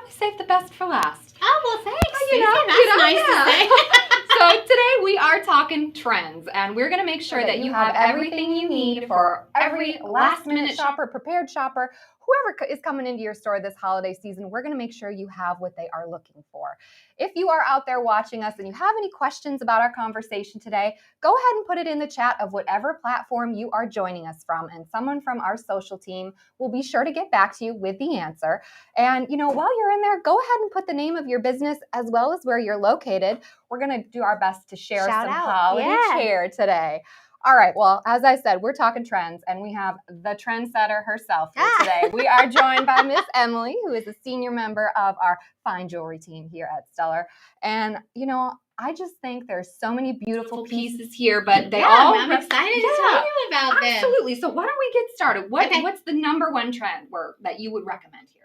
always save the best for last. Oh, well, thanks, Susie. That's nice to say. So today we are talking trends, and we're going to make sure that you have everything you need for every last-minute shopper, prepared shopper, whoever is coming into your store this holiday season. We're going to make sure you have what they are looking for. If you are out there watching us and you have any questions about our conversation today, go ahead and put it in the chat of whatever platform you are joining us from, and someone from our social team will be sure to get back to you with the answer. And, while you're in there, go ahead and put the name of your business as well as where you're located. We're going to do our best to share some holiday cheer today. All right. Well, as I said, we're talking trends, and we have the trendsetter herself here today. We are joined by Miss Emily, who is a senior member of our fine jewelry team here at Stuller. And, I just think there's so many beautiful pieces here, but they all... I'm excited to tell you about them. Absolutely. So why don't we get started? What's the number one trend that you would recommend here?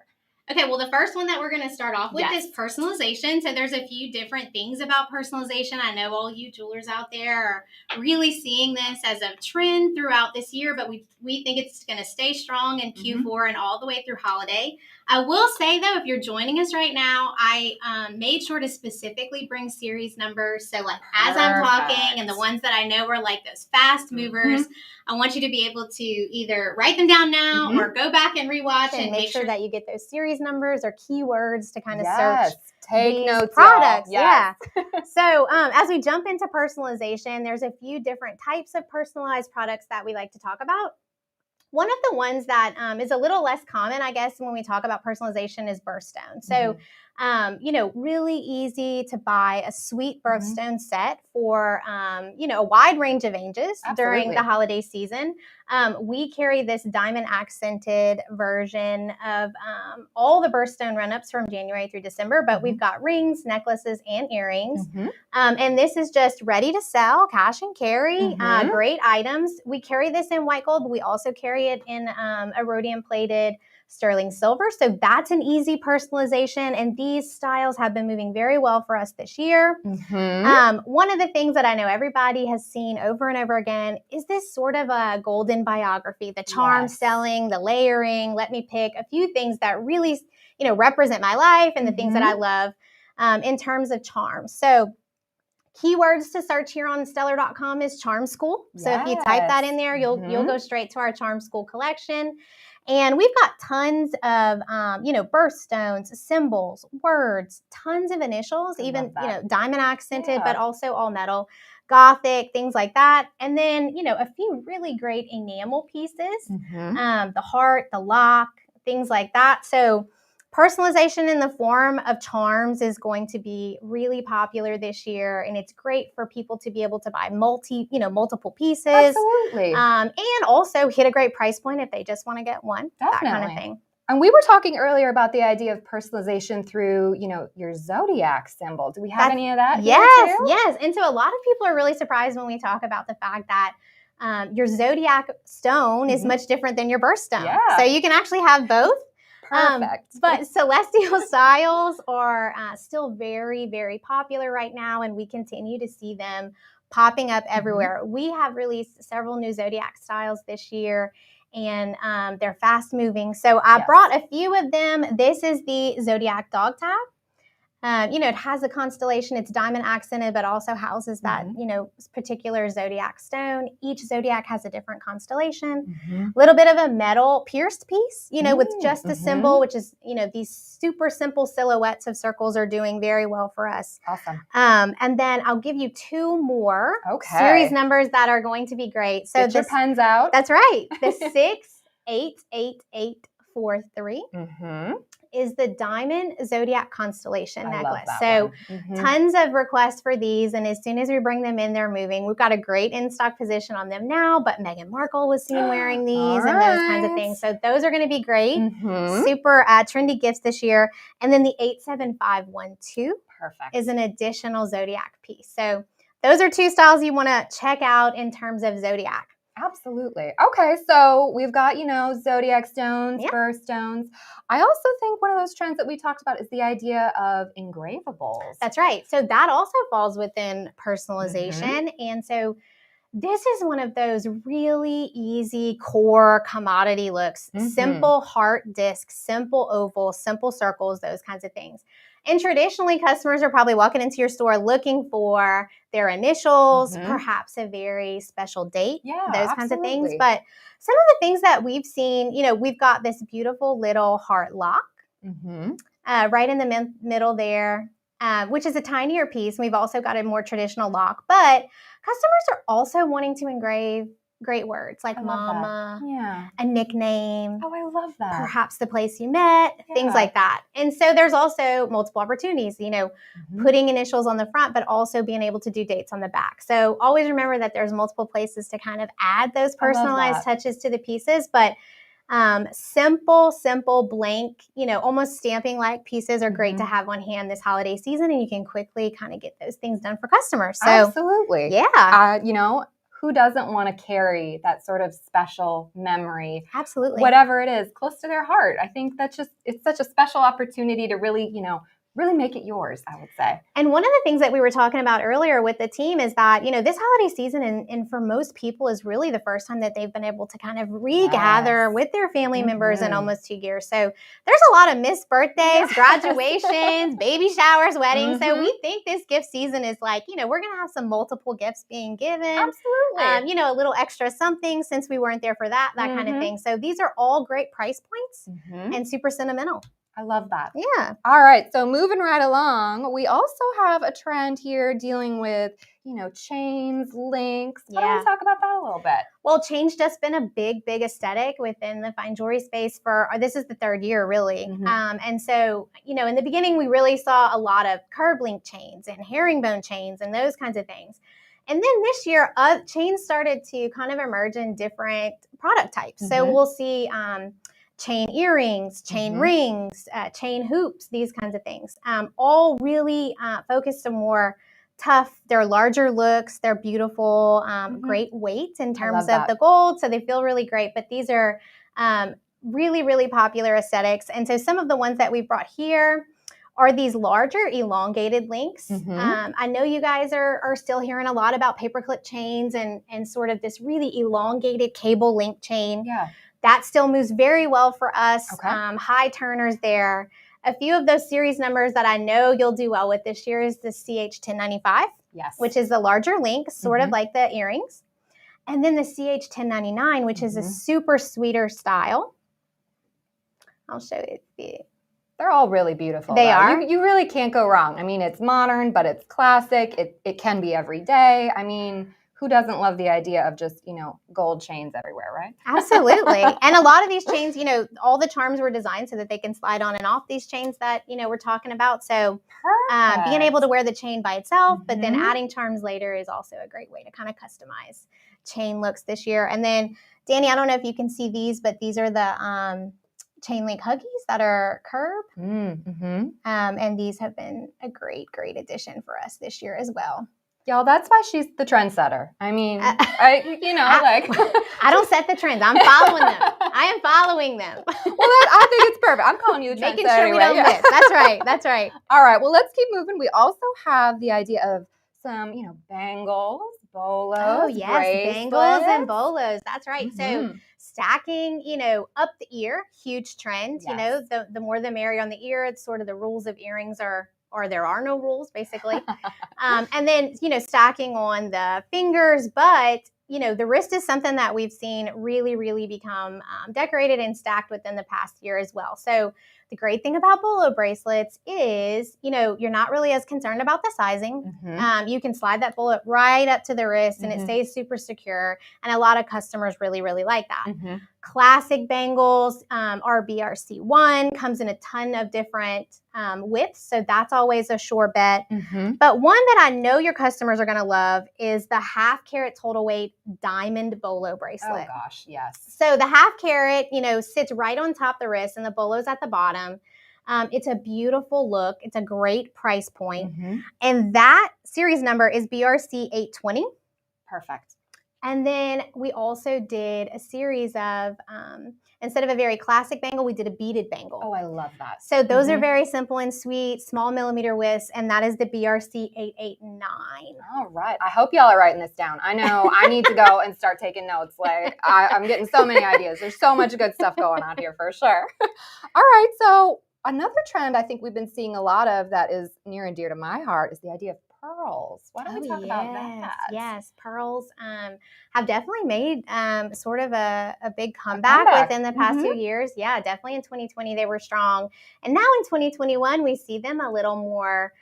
Okay, well, the first one that we're going to start off with is personalization. So there's a few different things about personalization. I know all you jewelers out there are really seeing this as a trend throughout this year, but we think it's going to stay strong in Q4 and all the way through holiday. I will say, though, if you're joining us right now, I made sure to specifically bring series numbers. So, as I'm talking, and the ones that I know are like those fast movers, I want you to be able to either write them down now or go back and rewatch and make sure that you get those series numbers or keywords to kind of search. Take notes, products. Yes. Yeah. So as we jump into personalization, there's a few different types of personalized products that we like to talk about. One of the ones that is a little less common, I guess, when we talk about personalization is birthstone. So, really easy to buy a sweet birthstone set for, a wide range of ages during the holiday season. We carry this diamond accented version of all the birthstone run-ups from January through December, but we've got rings, necklaces, and earrings. And this is just ready to sell, cash and carry, great items. We carry this in white gold, but we also carry it in a rhodium plated sterling silver. So that's an easy personalization. And these styles have been moving very well for us this year. One of the things that I know everybody has seen over and over again is this sort of a golden biography, the charm selling, the layering. Let me pick a few things that really, represent my life and the things that I love in terms of charm. So keywords to search here on Stuller.com is Charm School. So if you type that in there, you'll go straight to our Charm School collection. And we've got tons of, birthstones, symbols, words, tons of initials, even, diamond accented, but also all metal, Gothic, things like that. And then, a few really great enamel pieces, the heart, the lock, things like that. So personalization in the form of charms is going to be really popular this year, and it's great for people to be able to buy multiple pieces. Absolutely. And also hit a great price point if they just want to get one, that kind of thing. And we were talking earlier about the idea of personalization through, your Zodiac symbol. Do we have any of that? Yes. And so a lot of people are really surprised when we talk about the fact that your Zodiac stone is much different than your birthstone. Yeah. So you can actually have both. Perfect. But celestial styles are still very, very popular right now, and we continue to see them popping up everywhere. We have released several new Zodiac styles this year, and they're fast moving. So I brought a few of them. This is the Zodiac dog tag. It has a constellation. It's diamond accented, but also houses that, particular Zodiac stone. Each Zodiac has a different constellation. A little bit of a metal pierced piece, with just the symbol, which is, these super simple silhouettes of circles are doing very well for us. Awesome. And then I'll give you two more series numbers that are going to be great. So get your pens out. That's right. The 6888843. Is the diamond Zodiac constellation necklace. So tons of requests for these, and as soon as we bring them in, they're moving. We've got a great in-stock position on them now, but Meghan Markle was seen wearing these and those kinds of things. So those are going to be great. Super trendy gifts this year. And then the 87512 is an additional Zodiac piece. So those are two styles you want to check out in terms of Zodiac. Absolutely. Okay, so we've got, Zodiac stones, birthstones. I also think one of those trends that we talked about is the idea of engravable. That's right. So that also falls within personalization. And so this is one of those really easy core commodity looks. Simple heart discs, simple ovals, simple circles, those kinds of things. And traditionally, customers are probably walking into your store looking for their initials, perhaps a very special date, those kinds of things. But some of the things that we've seen, we've got this beautiful little heart lock right in the middle there, which is a tinier piece. We've also got a more traditional lock, but customers are also wanting to engrave great words like mama, a nickname. Oh, I love that. Perhaps the place you met, things like that. And so there's also multiple opportunities, putting initials on the front, but also being able to do dates on the back. So always remember that there's multiple places to kind of add those personalized touches to the pieces, but simple, blank, almost stamping like pieces are great to have on hand this holiday season, and you can quickly kind of get those things done for customers. So absolutely. Yeah. Who doesn't want to carry that sort of special memory? Absolutely. Whatever it is, close to their heart. I think it's such a special opportunity to really, really make it yours, I would say. And one of the things that we were talking about earlier with the team is that, this holiday season and for most people is really the first time that they've been able to kind of regather with their family members in almost 2 years. So there's a lot of missed birthdays, graduations, baby showers, weddings. So we think this gift season is like, we're going to have some multiple gifts being given. Absolutely. A little extra something since we weren't there for that kind of thing. So these are all great price points and super sentimental. I love that. Yeah. All right. So moving right along, we also have a trend here dealing with, chains, links. Why don't we talk about that a little bit? Well, chain's just been a big aesthetic within the fine jewelry space this is the third year, really. And so, in the beginning, we really saw a lot of curb link chains and herringbone chains and those kinds of things. And then this year, chains started to kind of emerge in different product types. So we'll see chain earrings, chain rings, chain hoops, these kinds of things. All really focused on more tough, they're larger looks, they're beautiful, great weight in terms of the gold, so they feel really great. But these are really popular aesthetics. And so some of the ones that we brought here are these larger elongated links. I know you guys are still hearing a lot about paperclip chains and sort of this really elongated cable link chain. Yeah. That still moves very well for us. High turners there. A few of those series numbers that I know you'll do well with this year is the CH1095, which is the larger link, sort of like the earrings. And then the CH1099, which is a super sweeter style. I'll show it. They're all really beautiful. They are. You really can't go wrong. I mean, it's modern, but it's classic. It can be every day. I mean, who doesn't love the idea of just, gold chains everywhere, right? Absolutely. And a lot of these chains, all the charms were designed so that they can slide on and off these chains that, we're talking about. So being able to wear the chain by itself, but then adding charms later is also a great way to kind of customize chain looks this year. And then, Danny, I don't know if you can see these, but these are the chain link huggies that are curb. And these have been a great addition for us this year as well. Y'all, that's why she's the trendsetter. I mean, I don't set the trends. I'm following them. I am following them. Well, I think it's perfect. I'm calling you the trendsetter. Making sure we don't miss. That's right. All right. Well, let's keep moving. We also have the idea of some, bangles, bolos. Oh, yes, bracelets. Bangles and bolos. That's right. So stacking, up the ear, huge trend. Yes. The more the merrier on the ear. It's sort of the rules of earrings or there are no rules, basically. And then, stacking on the fingers. But, the wrist is something that we've seen really become decorated and stacked within the past year as well. So the great thing about bolo bracelets is, you're not really as concerned about the sizing. You can slide that bolo right up to the wrist and it stays super secure. And a lot of customers really like that. Classic bangles, our BRC1 comes in a ton of different widths. So that's always a sure bet. But one that I know your customers are going to love is the 1/2 carat total weight diamond bolo bracelet. Oh gosh, yes. So the 1/2 carat, sits right on top of the wrist and the bolo's at the bottom. It's a beautiful look. It's a great price point. And that series number is BRC 820. Perfect. And then we also did a series of, instead of a very classic bangle, we did a beaded bangle. Oh, I love that. So those are very simple and sweet, small millimeter widths, and that is the BRC 889. All right. I hope y'all are writing this down. I know I need to go and start taking notes. Like I'm getting so many ideas. There's so much good stuff going on here for sure. All right. So another trend I think we've been seeing a lot of that is near and dear to my heart is the idea of pearls. Why don't we talk about that? Yes, pearls have definitely made sort of a big comeback within the past 2 years. Yeah, definitely in 2020 they were strong. And now in 2021 we see them a little more,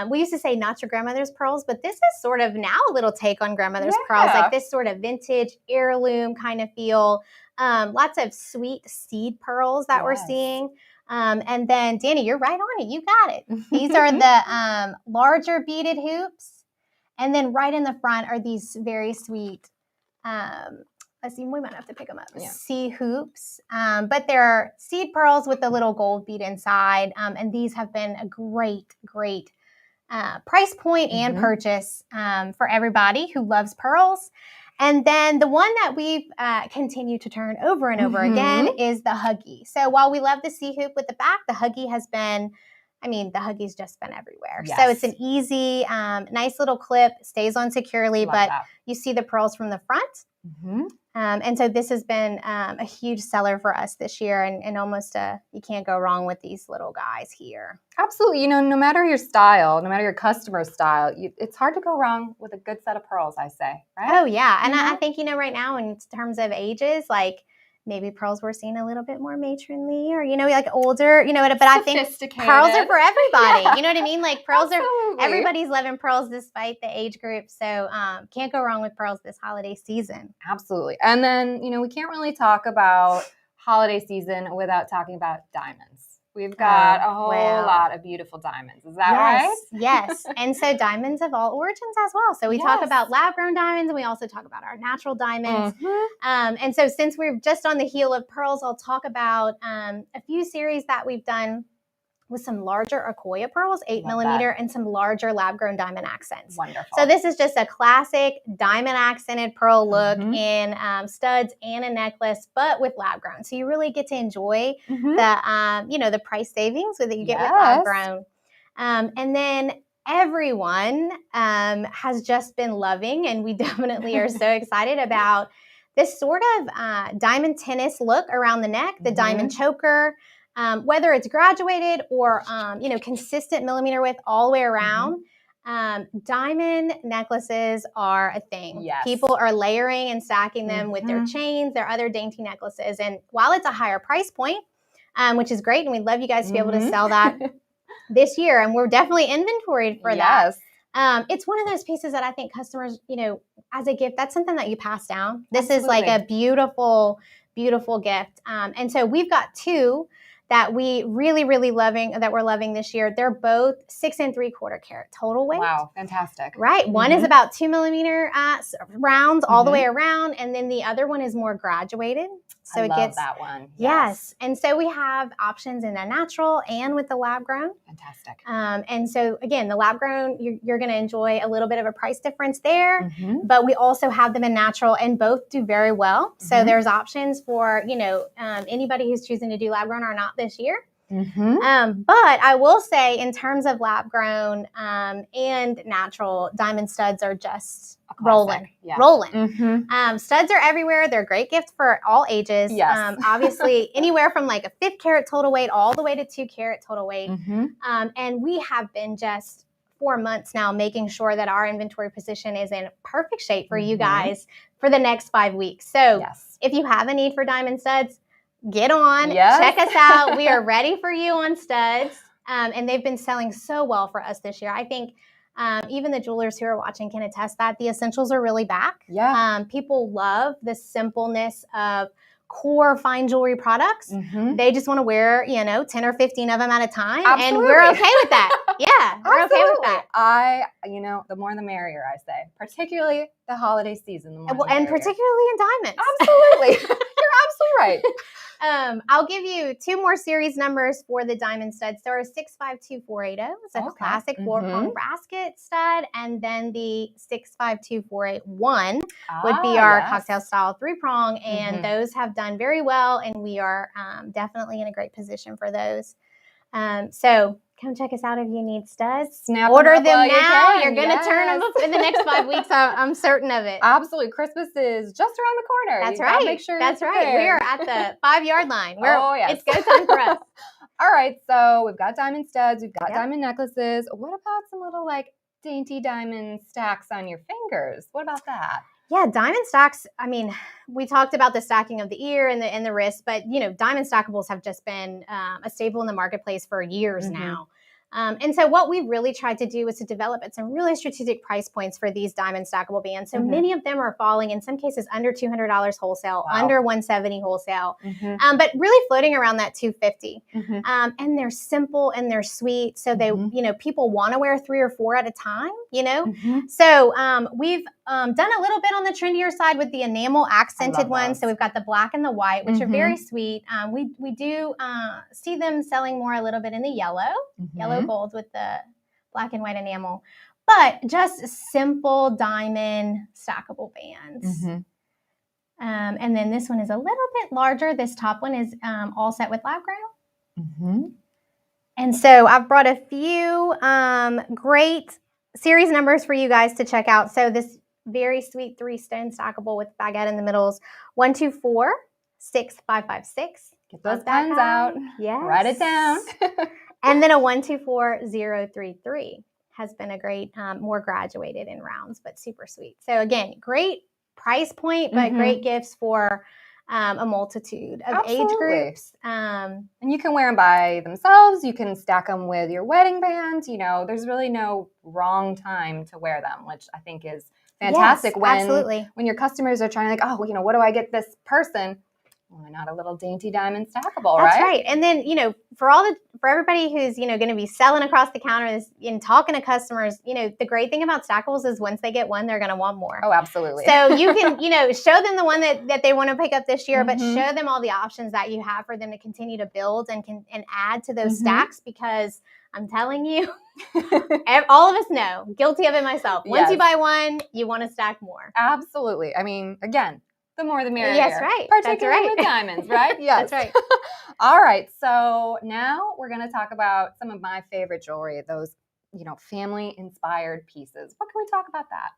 we used to say not your grandmother's pearls, but this is sort of now a little take on grandmother's pearls, like this sort of vintage heirloom kind of feel. Lots of sweet seed pearls that we're seeing. And then, Danny, you're right on it. You got it. These are the larger beaded hoops. And then right in the front are these very sweet, let's see, we might have to pick them up, C hoops. But they're seed pearls with the little gold bead inside. And these have been a great price point and purchase for everybody who loves pearls. And then the one that we've continued to turn over and over again is the Huggy. So while we love the C-hoop with the back, the Huggy has been, the Huggy's just been everywhere. Yes. So it's an easy, nice little clip, stays on securely, but you see the pearls from the front. And so this has been a huge seller for us this year, and almost you can't go wrong with these little guys here. Absolutely. No matter your style, no matter your customer's style, it's hard to go wrong with a good set of pearls, I say, right? Oh, yeah. And I think, right now in terms of ages, like maybe pearls were seen a little bit more matronly or, like older, but I think pearls are for everybody. You know what I mean? Like pearls everybody's loving pearls despite the age group. So can't go wrong with pearls this holiday season. Absolutely. And then, we can't really talk about holiday season without talking about diamonds. We've got a whole lot of beautiful diamonds. Is that right? Yes. And so diamonds of all origins as well. So we talk about lab-grown diamonds, and we also talk about our natural diamonds. And so since we're just on the heel of pearls, I'll talk about a few series that we've done with some larger Akoya pearls, 8 millimeter, and some larger lab-grown diamond accents. Wonderful. So this is just a classic diamond accented pearl look in studs and a necklace, but with lab-grown. So you really get to enjoy the price savings that you get with lab-grown. And then everyone has just been loving, and we definitely are so excited about this sort of diamond tennis look around the neck, the diamond choker. Whether it's graduated or, consistent millimeter width all the way around, diamond necklaces are a thing. Yes. People are layering and stacking them with their chains, their other dainty necklaces. And while it's a higher price point, which is great, and we'd love you guys to be able to sell that this year, and we're definitely inventoried for that. It's one of those pieces that I think customers, as a gift, that's something that you pass down. This is like a beautiful, beautiful gift. And so we've got two that we really, really we're loving this year. They're both 6 3/4 carat total weight. Wow, fantastic. Right. One is about 2 millimeter rounds all the way around, and then the other one is more graduated. So I love that one. Yes. And so we have options in the natural and with the lab grown. Fantastic. And so again, the lab grown, you're going to enjoy a little bit of a price difference there, but we also have them in natural, and both do very well. So there's options for, anybody who's choosing to do lab grown or not this year. But I will say, in terms of lab grown and natural, diamond studs are just rolling. Studs are everywhere. They're a great gift for all ages. Obviously, anywhere from like a 5 carat total weight all the way to 2 carat total weight. And we have been just 4 months now making sure that our inventory position is in perfect shape for you guys for the next 5 weeks. So if you have a need for diamond studs, get on, check us out. We are ready for you on studs. And they've been selling so well for us this year. I think even the jewelers who are watching can attest that the essentials are really back. People love the simpleness of core fine jewelry products. They just want to wear, 10 or 15 of them at a time. And we're okay with that. We're okay with that. The more the merrier, I say, particularly the holiday season. And particularly in diamonds. Absolutely. You're absolutely right. I'll give you 2 more series numbers for the diamond studs. There are 652480. It's a classic 4-prong basket stud. And then the 652481 would be our cocktail style 3-prong. And those have done very well. And we are definitely in a great position for those. So come check us out if you need studs. Order them now. You're going to turn them up in the next 5 weeks. I'm certain of it. Absolutely. Christmas is just around the corner. That's right. Make sure That's right. We are at the 5-yard line. Yes. It's go time for us. All right. So we've got diamond studs. We've got diamond necklaces. What about some little dainty diamond stacks on your fingers? What about that? Yeah, diamond stacks. I mean, we talked about the stacking of the ear and the wrist, but diamond stackables have just been a staple in the marketplace for years now. And so what we really tried to do was to develop at some really strategic price points for these diamond stackable bands. So many of them are falling, in some cases, under $200 wholesale, under $170 wholesale, but really floating around that $250. And they're simple and they're sweet. So they, people want to wear 3 or 4 at a time, So we've done a little bit on the trendier side with the enamel accented ones. So we've got the black and the white, which are very sweet. We do see them selling more a little bit in the yellow gold with the black and white enamel, but just simple diamond stackable bands. And then this one is a little bit larger. This top one is all set with lab ground. And so I've brought a few great series numbers for you guys to check out. So this very sweet 3-stone stackable with baguette in the middles, 124 6556. Get those pens out. Yes. Write it down. And then a 124033 has been a great, more graduated in rounds, but super sweet. So again, great price point, but great gifts for a multitude of age groups. And you can wear them by themselves. You can stack them with your wedding bands. There's really no wrong time to wear them, which I think is fantastic. Absolutely. When your customers are trying what do I get this person? Why not a little dainty diamond stackable, right? That's right. And then, for everybody who's, going to be selling across the counter and talking to customers, the great thing about stackables is once they get one, they're going to want more. Oh, absolutely. So you can, show them the one that they want to pick up this year, but show them all the options that you have for them to continue to build and add to those stacks, because I'm telling you, all of us know, guilty of it myself. Once you buy one, you want to stack more. Absolutely. I mean, again, the more the merrier. Yes, right. Particularly with diamonds, right? Yes. That's right. All right. So now we're going to talk about some of my favorite jewelry, those, family-inspired pieces. What can we talk about that?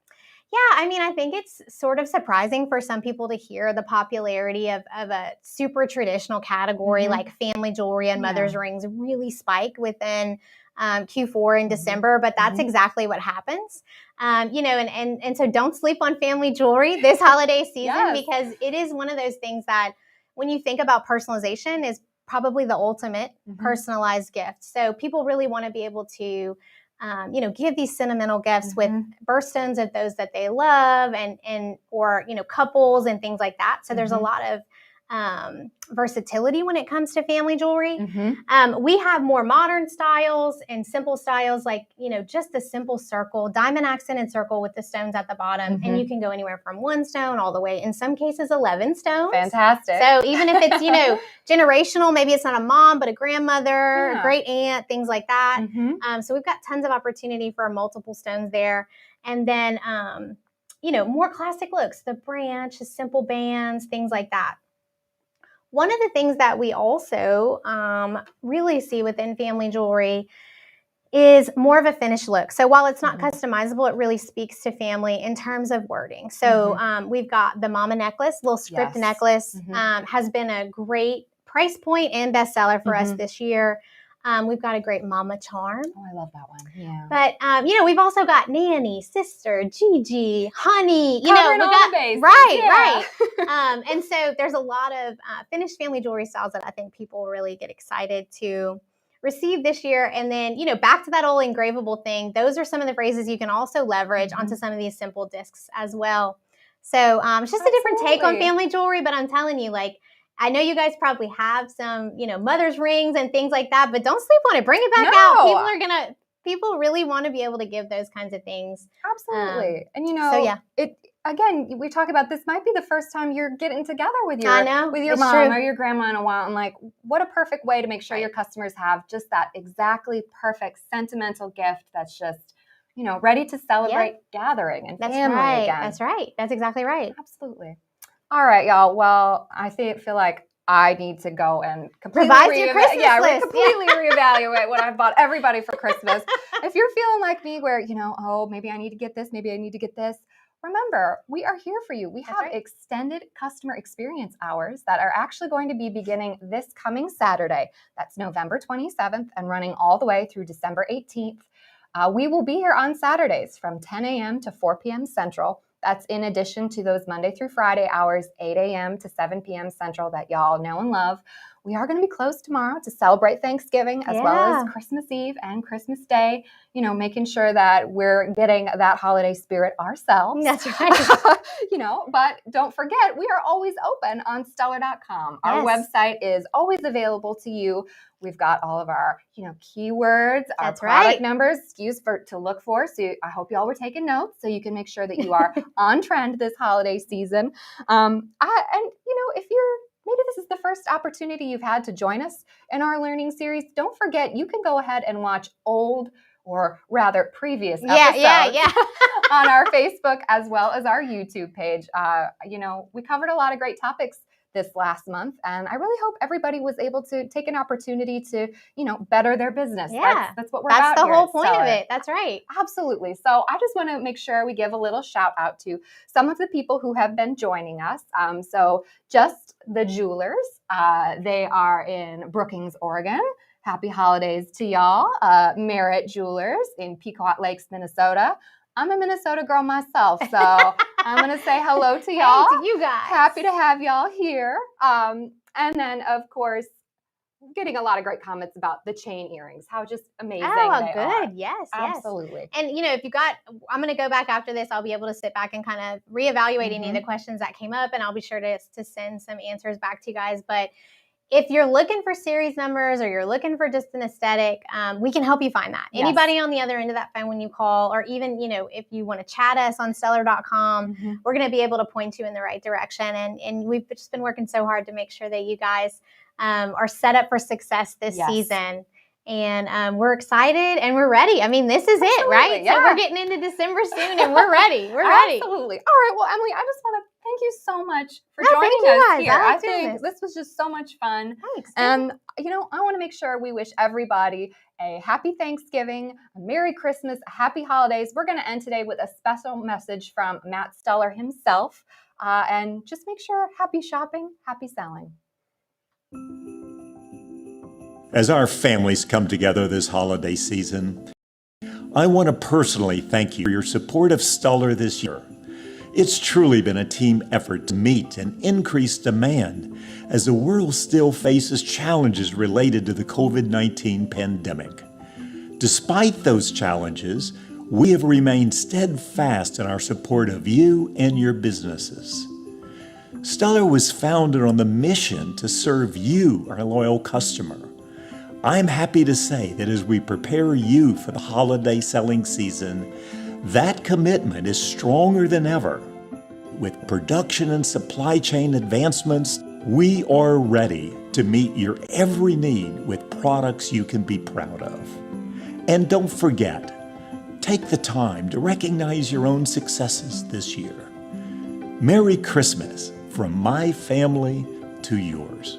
Yeah, I mean, I think it's sort of surprising for some people to hear the popularity of a super traditional category like family jewelry and mother's rings really spike within Q4 in December, but that's exactly what happens. And so don't sleep on family jewelry this holiday season, because it is one of those things that when you think about personalization is probably the ultimate personalized gift. So people really want to be able to, give these sentimental gifts with birthstones of those that they love or couples and things like that. So there's a lot of versatility when it comes to family jewelry. We have more modern styles and simple styles, like, just the simple circle, diamond accented circle with the stones at the bottom. And you can go anywhere from 1 stone all the way, in some cases, 11 stones. Fantastic. So even if it's, generational, maybe it's not a mom, but a grandmother, a great aunt, things like that. So we've got tons of opportunity for multiple stones there. And then, more classic looks, the branch, the simple bands, things like that. One of the things that we also really see within family jewelry is more of a finished look. So while it's not customizable, it really speaks to family in terms of wording. So we've got the mama necklace, little script necklace, has been a great price point and bestseller for us this year. We've got a great mama charm. Oh, I love that one. Yeah. But, we've also got nanny, sister, Gigi, honey, Covering we've all got, the bases. right. And so there's a lot of finished family jewelry styles that I think people really get excited to receive this year. And then, back to that old engravable thing, those are some of the phrases you can also leverage onto some of these simple discs as well. So it's just a different take on family jewelry, but I'm telling you, I know you guys probably have some, mother's rings and things like that, but don't sleep on it. Bring it back out. People really want to be able to give those kinds of things. Absolutely. And so yeah. again, we talk about this might be the first time you're getting together with your mom or your grandma in a while. And like, what a perfect way to make sure your customers have just that exactly perfect sentimental gift that's just, ready to celebrate gathering and family again. That's right. That's exactly right. Absolutely. All right, y'all. Well, I feel like I need to go and completely reevaluate what I've bought everybody for Christmas. If you're feeling like me where, maybe I need to get this, maybe I need to get this, remember, we are here for you. We have extended customer experience hours that are actually going to be beginning this coming Saturday. That's November 27th and running all the way through December 18th. We will be here on Saturdays from 10 a.m. to 4 p.m. Central. That's in addition to those Monday through Friday hours, 8 a.m. to 7 p.m. Central that y'all know and love. We are going to be closed tomorrow to celebrate Thanksgiving as well as Christmas Eve and Christmas Day, making sure that we're getting that holiday spirit ourselves. That's right. But don't forget, we are always open on Stuller.com. Our website is always available to you. We've got all of our, keywords, our product numbers, SKUs to look for. So I hope y'all were taking notes so you can make sure that you are on trend this holiday season. If maybe this is the first opportunity you've had to join us in our learning series, don't forget you can go ahead and watch old, or rather previous episodes on our Facebook as well as our YouTube page. We covered a lot of great topics this last month, and I really hope everybody was able to take an opportunity to, better their business. Yeah. That's what we're about. That's the here whole at point Stuller. of it. That's right. Absolutely. So I just want to make sure we give a little shout out to some of the people who have been joining us. So just the Jewelers, they are in Brookings, Oregon. Happy holidays to y'all. Merritt Jewelers in Pequot Lakes, Minnesota. I'm a Minnesota girl myself, so I'm going to say hello to y'all. Hey, to you guys. Happy to have y'all here. And then, of course, getting a lot of great comments about the chain earrings, how just amazing they are. Yes, absolutely. And, I'm going to go back after this. I'll be able to sit back and kind of reevaluate any of the questions that came up, and I'll be sure to send some answers back to you guys. But if you're looking for series numbers or you're looking for just an aesthetic, we can help you find that. Yes. Anybody on the other end of that phone when you call, or even, if you want to chat us on Stuller.com, we're going to be able to point you in the right direction. And we've just been working so hard to make sure that you guys are set up for success this season. And we're excited and we're ready. I mean, this is it, right? Yeah. So we're getting into December soon and we're ready. We're ready. Absolutely. All right. Well, Emily, I just want to thank you so much for joining us here. I think this was just so much fun. Thanks. And, I want to make sure we wish everybody a happy Thanksgiving, a Merry Christmas, a happy holidays. We're going to end today with a special message from Matt Stuller himself. And just make sure, happy shopping, happy selling. As our families come together this holiday season, I want to personally thank you for your support of Stuller this year. It's truly been a team effort to meet an increased demand as the world still faces challenges related to the COVID-19 pandemic. Despite those challenges, we have remained steadfast in our support of you and your businesses. Stuller was founded on the mission to serve you, our loyal customer. I'm happy to say that as we prepare you for the holiday selling season, that commitment is stronger than ever. With production and supply chain advancements, we are ready to meet your every need with products you can be proud of. And don't forget, take the time to recognize your own successes this year. Merry Christmas from my family to yours.